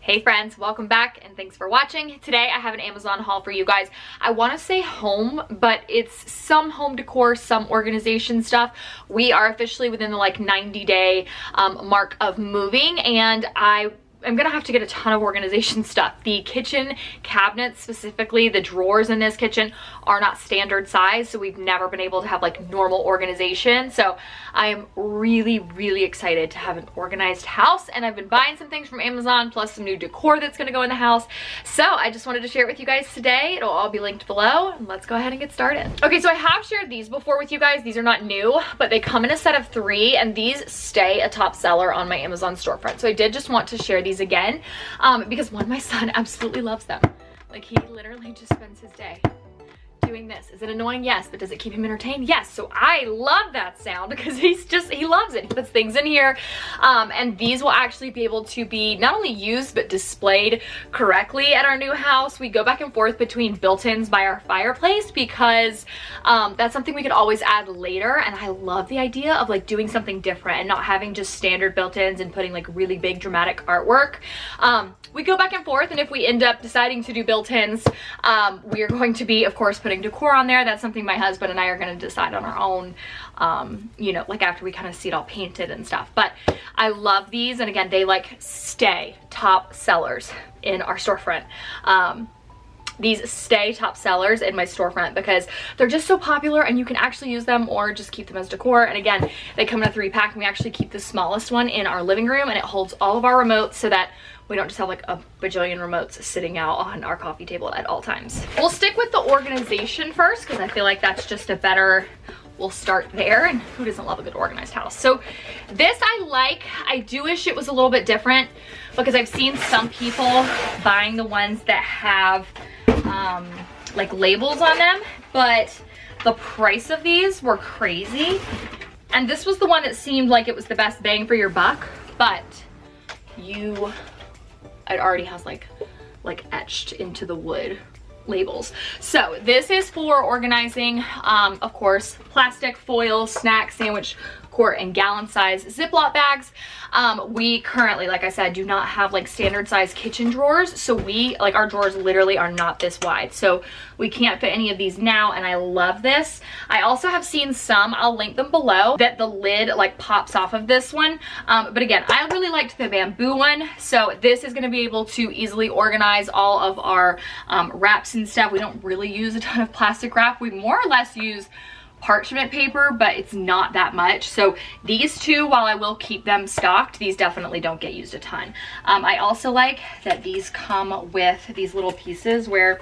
Hey friends, welcome back and thanks for watching. Today I have an Amazon haul for you guys. I want to say home, but it's some home decor, some organization stuff. We are officially within the 90-day mark of moving, and I'm gonna have to get a ton of organization stuff. The kitchen cabinets, specifically the drawers in this kitchen, are not standard size, so we've never been able to have normal organization. So I am really excited to have an organized house, and I've been buying some things from Amazon plus some new decor that's gonna go in the house. So I just wanted to share it with you guys today. It'll all be linked below, and let's go ahead and get started. Okay, so I have shared these before with you guys. These are not new, but they come in a set of 3, and these stay a top seller on my Amazon storefront. So I did just want to share these again because my son absolutely loves them. He literally just spends his day doing this. Is it annoying? Yes. But does it keep him entertained? Yes. So I love that sound because he loves it. He puts things in here, and these will actually be able to be not only used but displayed correctly at our new house. We go back and forth between built-ins by our fireplace because that's something we could always add later, and I love the idea of doing something different and not having just standard built-ins and putting really big dramatic artwork. We go back and forth, and if we end up deciding to do built-ins, we are going to be, of course, putting decor on there. That's something my husband and I are going to decide on our own, after we kind of see it all painted and stuff. But I love these, and again, they stay top sellers in our storefront. These stay top sellers in my storefront because they're just so popular, and you can actually use them or just keep them as decor. And again, they come in a 3-pack, and we actually keep the smallest one in our living room, and it holds all of our remotes so that we don't just have a bajillion remotes sitting out on our coffee table at all times. We'll stick with the organization first because I feel like that's just a better, we'll start there, and who doesn't love a good organized house? So this I do wish it was a little bit different because I've seen some people buying the ones that have labels on them, but the price of these were crazy. And this was the one that seemed like it was the best bang for your buck, but it already has like etched into the wood labels. So this is for organizing, of course, plastic, foil, snack, sandwich, quart, and gallon size Ziploc bags. We currently, like I said, do not have standard size kitchen drawers, so our drawers literally are not this wide, so we can't fit any of these now, and I love this. I also have seen some, I'll link them below, that the lid pops off of this one, but again, I really liked the bamboo one, so this is going to be able to easily organize all of our wraps and stuff. We don't really use a ton of plastic wrap. We more or less use parchment paper, but it's not that much. So these two, while I will keep them stocked, these definitely don't get used a ton. I also like that these come with these little pieces where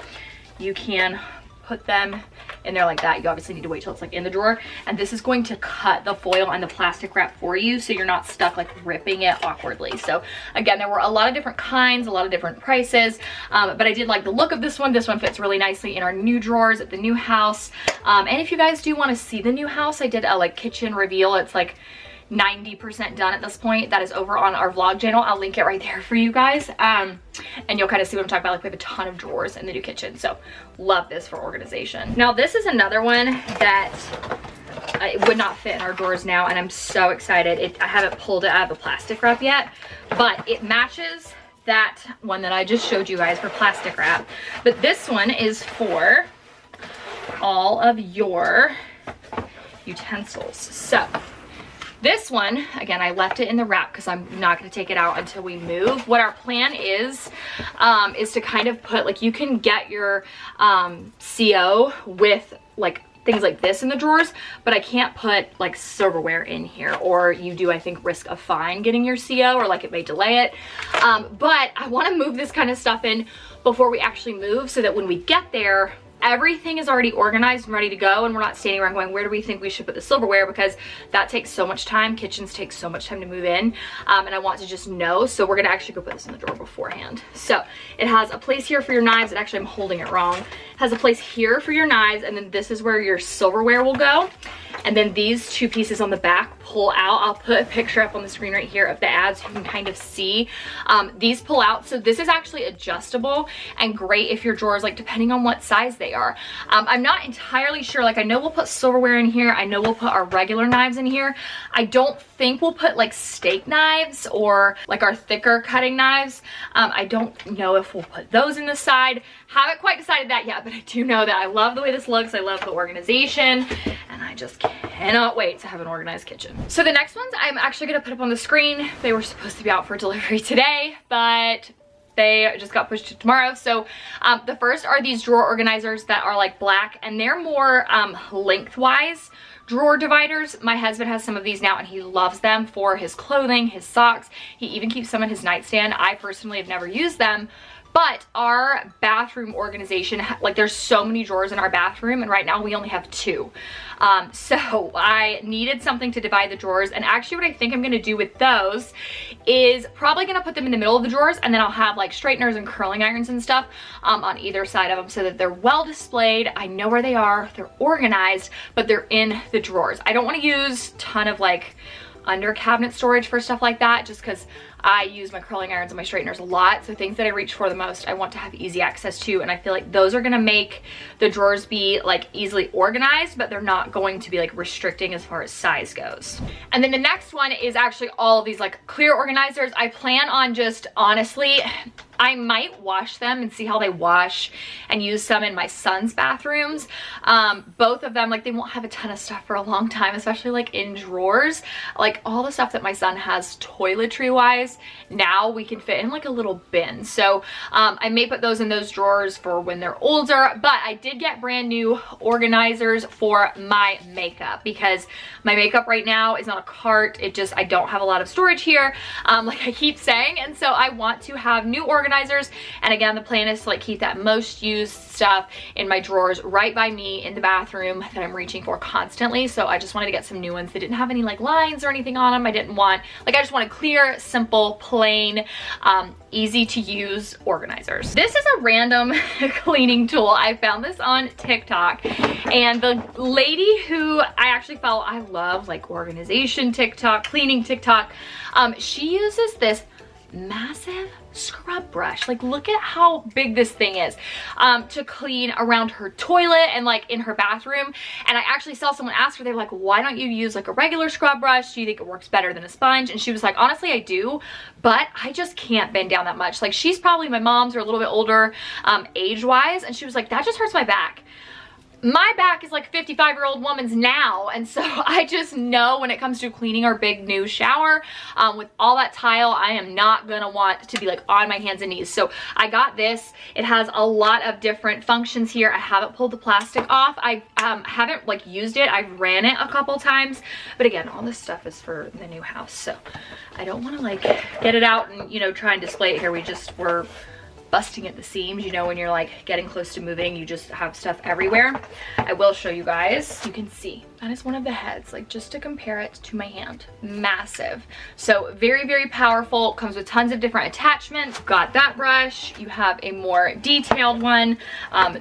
you can put them in there like that. You obviously need to wait till it's in the drawer, and this is going to cut the foil and the plastic wrap for you, so you're not stuck ripping it awkwardly. So again, there were a lot of different kinds, a lot of different prices, but I did like the look of this one. This one fits really nicely in our new drawers at the new house. And if you guys do want to see the new house, I did a kitchen reveal. It's 90% done at this point. That is over on our vlog channel. I'll link it right there for you guys, and you'll kind of see what I'm talking about. We have a ton of drawers in the new kitchen, so love this for organization. Now this is another one that it would not fit in our drawers now, and I'm so excited. I haven't pulled it out of the plastic wrap yet, but it matches that one that I just showed you guys for plastic wrap, but this one is for all of your utensils. So this one, again, I left it in the wrap because I'm not going to take it out until we move. What our plan is to kind of put, you can get your CO with things like this in the drawers, but I can't put silverware in here, or you do, I think, risk a fine getting your CO, or it may delay it. But I want to move this kind of stuff in before we actually move, so that when we get there, everything is already organized and ready to go, and we're not standing around going, where do we think we should put the silverware, because that takes so much time. Kitchens take so much time to move in, and I want to just know. So we're gonna actually go put this in the drawer beforehand. So it has a place here for your knives, and actually I'm holding it wrong. It has a place here for your knives, and then this is where your silverware will go. And then these two pieces on the back pull out. I'll put a picture up on the screen right here of the ads so you can kind of see. These pull out. So this is actually adjustable and great if your drawers, like depending on what size they are. I'm not entirely sure. Like I know we'll put silverware in here. I know we'll put our regular knives in here. I don't think we'll put like steak knives or like our thicker cutting knives. I don't know if we'll put those in the side. Haven't quite decided that yet, but I do know that I love the way this looks. I love the organization, and I just cannot wait to have an organized kitchen. So the next ones I'm actually gonna put up on the screen. They were supposed to be out for delivery today, but they just got pushed to tomorrow. So the first are these drawer organizers that are like black, and they're more lengthwise drawer dividers. My husband has some of these now and he loves them for his clothing, his socks. He even keeps some in his nightstand. I personally have never used them. But our bathroom organization, like there's so many drawers in our bathroom, and right now we only have 2. So I needed something to divide the drawers, and actually what I think I'm gonna do with those is probably gonna put them in the middle of the drawers, and then I'll have like straighteners and curling irons and stuff on either side of them so that they're well displayed. I know where they are, they're organized, but they're in the drawers. I don't wanna use a ton of like under cabinet storage for stuff like that, just because I use my curling irons and my straighteners a lot. So things that I reach for the most, I want to have easy access to, and I feel like those are gonna make the drawers be like easily organized, but they're not going to be like restricting as far as size goes. And then the next one is actually all of these like clear organizers. I plan on just, honestly, I might wash them and see how they wash and use some in my son's bathrooms. Both of them, like they won't have a ton of stuff for a long time, especially like in drawers. Like all the stuff that my son has toiletry wise, now we can fit in like a little bin. So I may put those in those drawers for when they're older, but I did get brand new organizers for my makeup because my makeup right now is on a cart. I don't have a lot of storage here, like I keep saying. And so I want to have new organizers. And again, the plan is to like keep that most used stuff in my drawers right by me in the bathroom that I'm reaching for constantly. So I just wanted to get some new ones that didn't have any like lines or anything on them. I just wanted clear, simple, plain, easy to use organizers. This is a random cleaning tool. I found this on TikTok, and the lady who I actually follow, I love like organization TikTok, cleaning TikTok, she uses this massive scrub brush. Like look at how big this thing is, to clean around her toilet and like in her bathroom. And I actually saw someone ask her, they were like, why don't you use like a regular scrub brush? Do you think it works better than a sponge? And she was like, honestly I do, but I just can't bend down that much. Like she's probably my mom's or a little bit older age wise, and she was like, that just hurts my back. My back is like 55-year-old woman's now, and so I just know when it comes to cleaning our big new shower with all that tile, I am not gonna want to be like on my hands and knees. So I got this. It has a lot of different functions here. I haven't pulled the plastic off. I haven't like used it. I've ran it a couple times, but again, all this stuff is for the new house, so I don't want to like get it out and, you know, try and display it here. We're busting at the seams, you know, when you're like getting close to moving, you just have stuff everywhere. I will show you guys. You can see that is one of the heads, like just to compare it to my hand, massive. So very, very powerful. Comes with tons of different attachments. Got that brush. You have a more detailed one.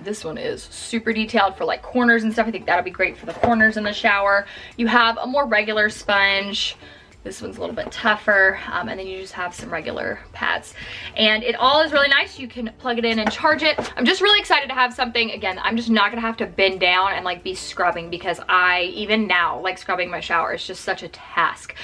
This one is super detailed for like corners and stuff. I think that'll be great for the corners in the shower. You have a more regular sponge. This one's a little bit tougher, and then you just have some regular pads. And it all is really nice. You can plug it in and charge it. I'm just really excited to have something. Again, I'm just not gonna have to bend down and like be scrubbing, because even now, like scrubbing my shower is just such a task.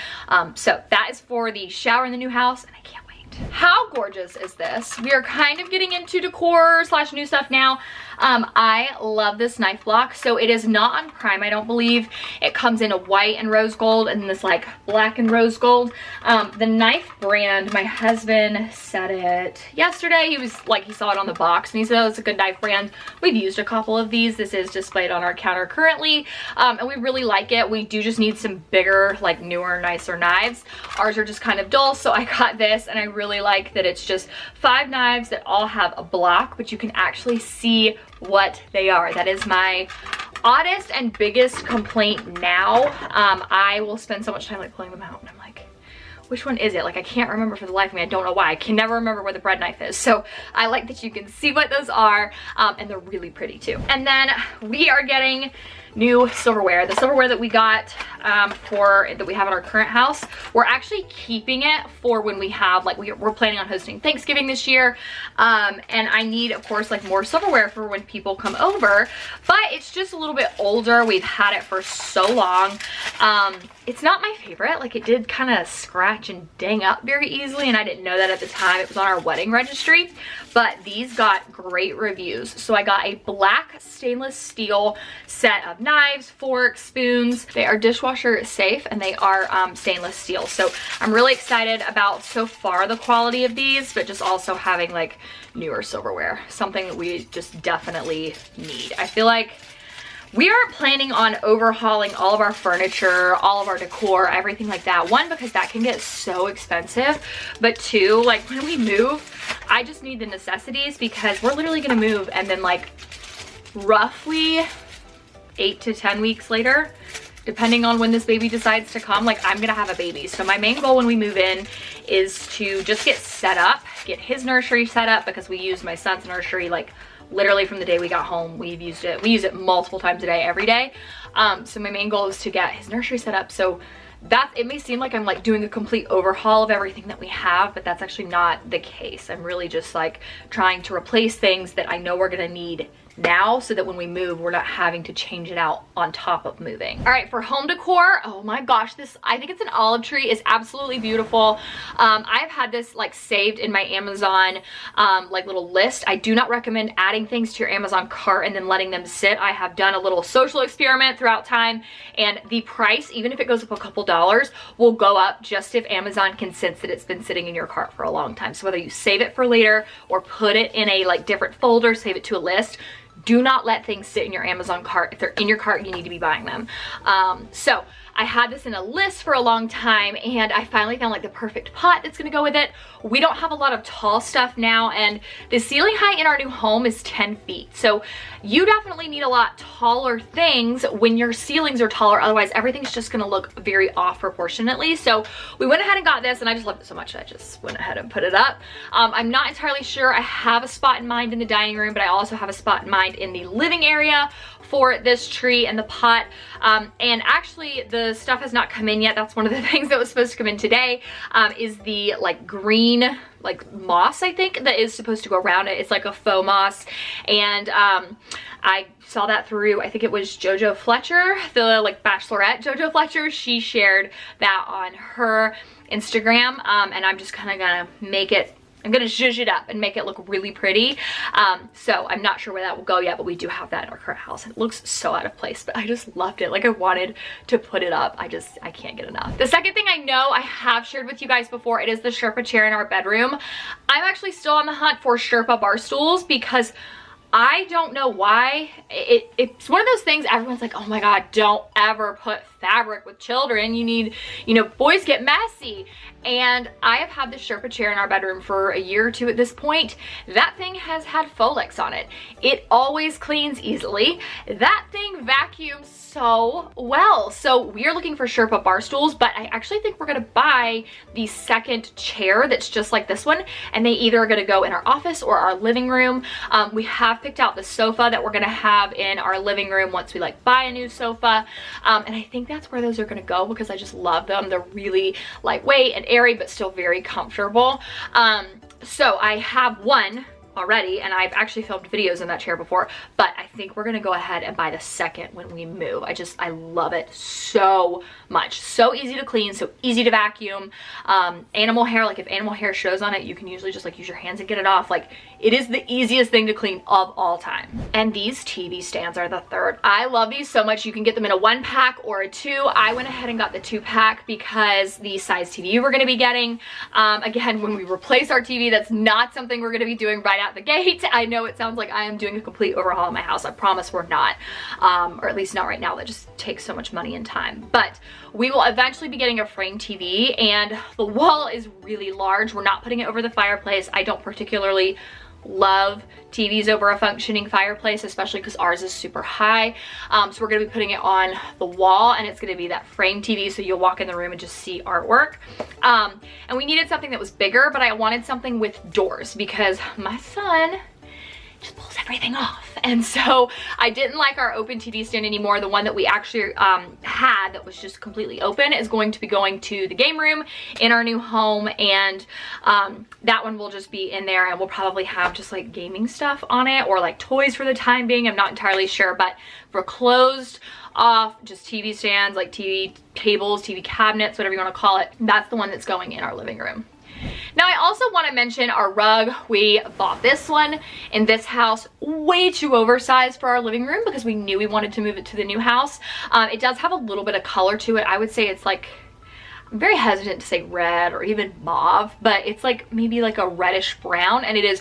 So that is for the shower in the new house, and I can't wait. How gorgeous is this? We are kind of getting into decor / new stuff now. I love this knife block. So it is not on Prime, I don't believe. It comes in a white and rose gold and this like black and rose gold. The knife brand, my husband said it yesterday. He was like, he saw it on the box and he said, oh, it's a good knife brand. We've used a couple of these. This is displayed on our counter currently, and we really like it. We do just need some bigger, like newer, nicer knives. Ours are just kind of dull, so I got this, and I really like that it's just 5 knives that all have a block, but you can actually see what they are. That is my oddest and biggest complaint now. I will spend so much time like pulling them out, and I'm like, which one is it? Like I can't remember for the life of me. I don't know why. I can never remember where the bread knife is. So I like that you can see what those are, and they're really pretty too. And then we are getting new silverware. The silverware that we got that we have at our current house, we're actually keeping it for when we have, like, we're planning on hosting Thanksgiving this year. And I need, of course, like more silverware for when people come over, but it's just a little bit older. We've had it for so long. It's not my favorite. Like, it did kind of scratch and ding up very easily, and I didn't know that at the time. It was on our wedding registry, but these got great reviews. So I got a black stainless steel set of knives, forks, spoons. They are dishwasher safe, and they are stainless steel. So I'm really excited about so far the quality of these, but just also having like newer silverware, something that we just definitely need. I feel like we aren't planning on overhauling all of our furniture, all of our decor, everything like that. One, because that can get so expensive, but two, like when we move, I just need the necessities, because we're literally gonna move and then like roughly 8 to 10 weeks later, depending on when this baby decides to come, like I'm gonna have a baby. So my main goal when we move in is to just get set up, get his nursery set up, because we use my son's nursery like literally from the day we got home. We use it multiple times a day, every day. So my main goal is to get his nursery set up. So that, it may seem like I'm like doing a complete overhaul of everything that we have, but that's actually not the case. I'm really just like trying to replace things that I know we're gonna need now, so that when we move, we're not having to change it out on top of moving. All right, for home decor, oh my gosh, this, I think it's an olive tree, is absolutely beautiful. I've had this like saved in my Amazon like little list. I do not recommend adding things to your Amazon cart and then letting them sit. I have done a little social experiment throughout time, and the price, even if it goes up a couple dollars, will go up just if Amazon can sense that it's been sitting in your cart for a long time. So whether you save it for later or put it in a like different folder, save it to a list, do not let things sit in your Amazon cart. If they're in your cart, you need to be buying them. So I had this in a list for a long time, and I finally found like the perfect pot that's gonna go with it. We don't have a lot of tall stuff now, and the ceiling height in our new home is 10 feet. So you definitely need a lot taller things when your ceilings are taller. Otherwise, everything's just gonna look very off proportionately. So we went ahead and got this, and I just loved it so much, I just went ahead and put it up. I'm not entirely sure. I have a spot in mind in the dining room, but I also have a spot in mind in the living area for this tree and the pot. And actually the stuff has not come in yet. That's one of the things that was supposed to come in today, is the like green like moss, I think, that is supposed to go around it. It's like a faux moss, and I saw that through, I think it was JoJo Fletcher, the like bachelorette JoJo Fletcher. She shared that on her Instagram, and I'm just kind of gonna make it, I'm gonna zhuzh it up and make it look really pretty. So I'm not sure where that will go yet, but we do have that in our current house. It looks so out of place, but I just loved it. Like, I wanted to put it up. I can't get enough. The second thing I know I have shared with you guys before, it is the Sherpa chair in our bedroom. I'm actually still on the hunt for Sherpa bar stools, because I don't know why. It's one of those things everyone's like, oh my God, don't ever put fabric with children. You need, you know, boys get messy. And I have had this Sherpa chair in our bedroom for a year or two at this point. That thing has had Folex on it. It always cleans easily. That thing vacuums so well. So we are looking for Sherpa bar stools, but I actually think we're gonna buy the second chair that's just like this one, and they either are gonna go in our office or our living room. We have picked out the sofa that we're gonna have in our living room once we like buy a new sofa. And I think that's where those are gonna go, because I just love them. They're really lightweight and airy, but still very comfortable. So I have one already, and I've actually filmed videos in that chair before, but I think we're gonna go ahead and buy the second when we move. I love it so much. So easy to clean, so easy to vacuum. Animal hair, like if animal hair shows on it, you can usually just like use your hands and get it off. Like, it is the easiest thing to clean of all time. And these TV stands are the third. I love these so much. You can get them in a 1-pack or a 2. I went ahead and got the 2-pack because the size TV we're gonna be getting, again, when we replace our TV, that's not something we're gonna be doing right out the gate. I know it sounds like I am doing a complete overhaul in my house. I promise we're not, or at least not right now. That just takes so much money and time. But we will eventually be getting a frame TV, and the wall is really large. We're not putting it over the fireplace. I don't particularly love TVs over a functioning fireplace, especially because ours is super high. So we're gonna be putting it on the wall, and it's gonna be that frame TV, so you'll walk in the room and just see artwork. And we needed something that was bigger, but I wanted something with doors, because my son just pulls everything off. And so I didn't like our open TV stand anymore. The one that we actually had that was just completely open is going to be going to the game room in our new home, and that one will just be in there, and we'll probably have just like gaming stuff on it or like toys for the time being. I'm not entirely sure, but for closed off just TV stands, like TV tables, TV cabinets, whatever you want to call it, that's the one that's going in our living room. Now, I also want to mention our rug. We bought this one in this house way too oversized for our living room because we knew we wanted to move it to the new house. It does have a little bit of color to it. I would say it's like, I'm very hesitant to say red or even mauve, but it's like maybe like a reddish brown, and it is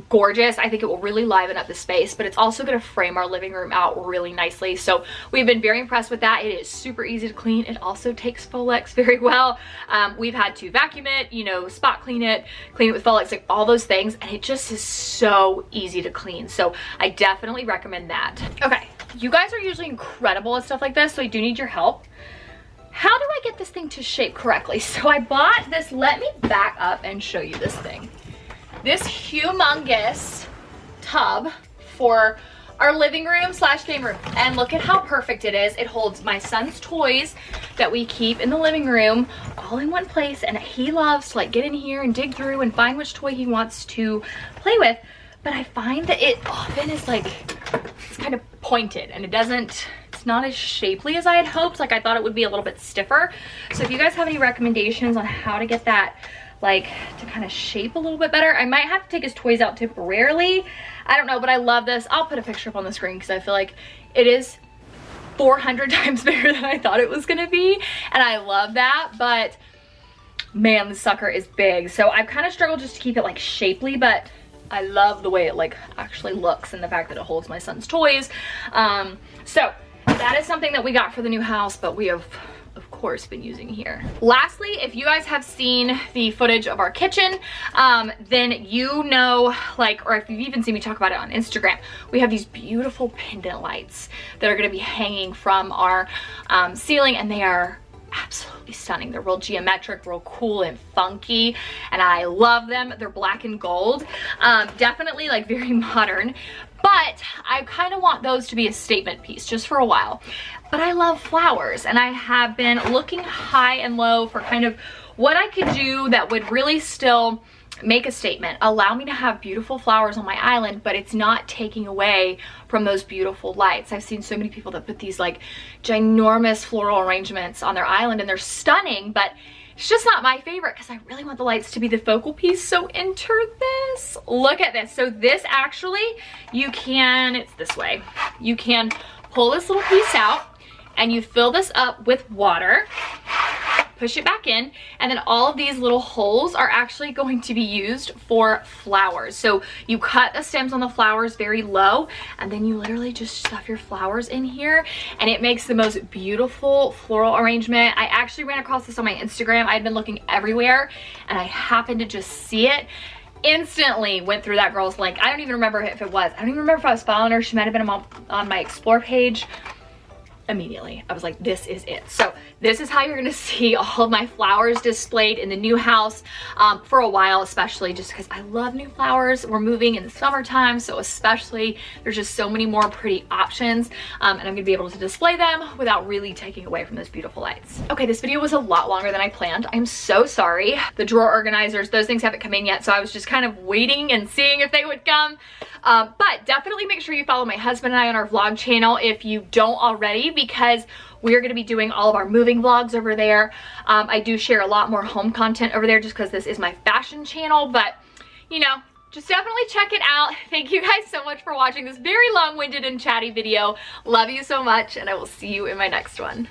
gorgeous. I think it will really liven up the space, but it's also going to frame our living room out really nicely. So we've been very impressed with that. It is super easy to clean. It also takes Folex very well. We've had to vacuum it, you know, spot clean it with Folex, like all those things, and it just is so easy to clean. So I definitely recommend that. Okay, you guys are usually incredible at stuff like this, so I do need your help. How do I get this thing to shape correctly? So I bought this, let me back up and show you this thing. This humongous tub for our living room slash game room. And look at how perfect it is. It holds my son's toys that we keep in the living room all in one place. And he loves to like get in here and dig through and find which toy he wants to play with. But I find that it often is like, it's kind of pointed and it's not as shapely as I had hoped. Like I thought it would be a little bit stiffer. So if you guys have any recommendations on how to get that like to kind of shape a little bit better, I might have to take his toys out temporarily. I don't know, but I love this. I'll put a picture up on the screen because I feel like it is 400 times bigger than I thought it was gonna be. And I love that, but man, this sucker is big. So I've kind of struggled just to keep it like shapely, but I love the way it like actually looks and the fact that it holds my son's toys. So that is something that we got for the new house, but we have of course been using here. Lastly, if you guys have seen the footage of our kitchen, then you know, like, or if you've even seen me talk about it on Instagram, we have these beautiful pendant lights that are going to be hanging from our ceiling, and they are absolutely stunning. They're real geometric, real cool and funky, and I love them. They're black and gold, definitely like very modern, but I kind of want those to be a statement piece just for a while. But I love flowers, and I have been looking high and low for kind of what I could do that would really still make a statement, allow me to have beautiful flowers on my island, but it's not taking away from those beautiful lights. I've seen so many people that put these like ginormous floral arrangements on their island, and they're stunning, but it's just not my favorite because I really want the lights to be the focal piece. So enter this. Look at this. So this actually, you can, it's this way. You can pull this little piece out and you fill this up with water, push it back in, and then all of these little holes are actually going to be used for flowers. So you cut the stems on the flowers very low, and then you literally just stuff your flowers in here, and it makes the most beautiful floral arrangement. I actually ran across this on my Instagram. I had been looking everywhere, and I happened to just see it. Instantly went through that girl's link. I don't even remember if it was. I don't even remember if I was following her. She might have been on my Explore page. Immediately I was like, this is it. So this is how you're gonna see all of my flowers displayed in the new house for a while, especially just because I love new flowers. We're moving in the summertime, so especially there's just so many more pretty options, and I'm gonna be able to display them without really taking away from those beautiful lights. Okay, this video was a lot longer than I planned. I'm so sorry. The drawer organizers, those things haven't come in yet, so I was just kind of waiting and seeing if they would come. But definitely make sure you follow my husband and I on our vlog channel if you don't already, because we're going to be doing all of our moving vlogs over there. I do share a lot more home content over there just because this is my fashion channel, but you know, just definitely check it out. Thank you guys so much for watching this very long-winded and chatty video. Love you so much, and I will see you in my next one.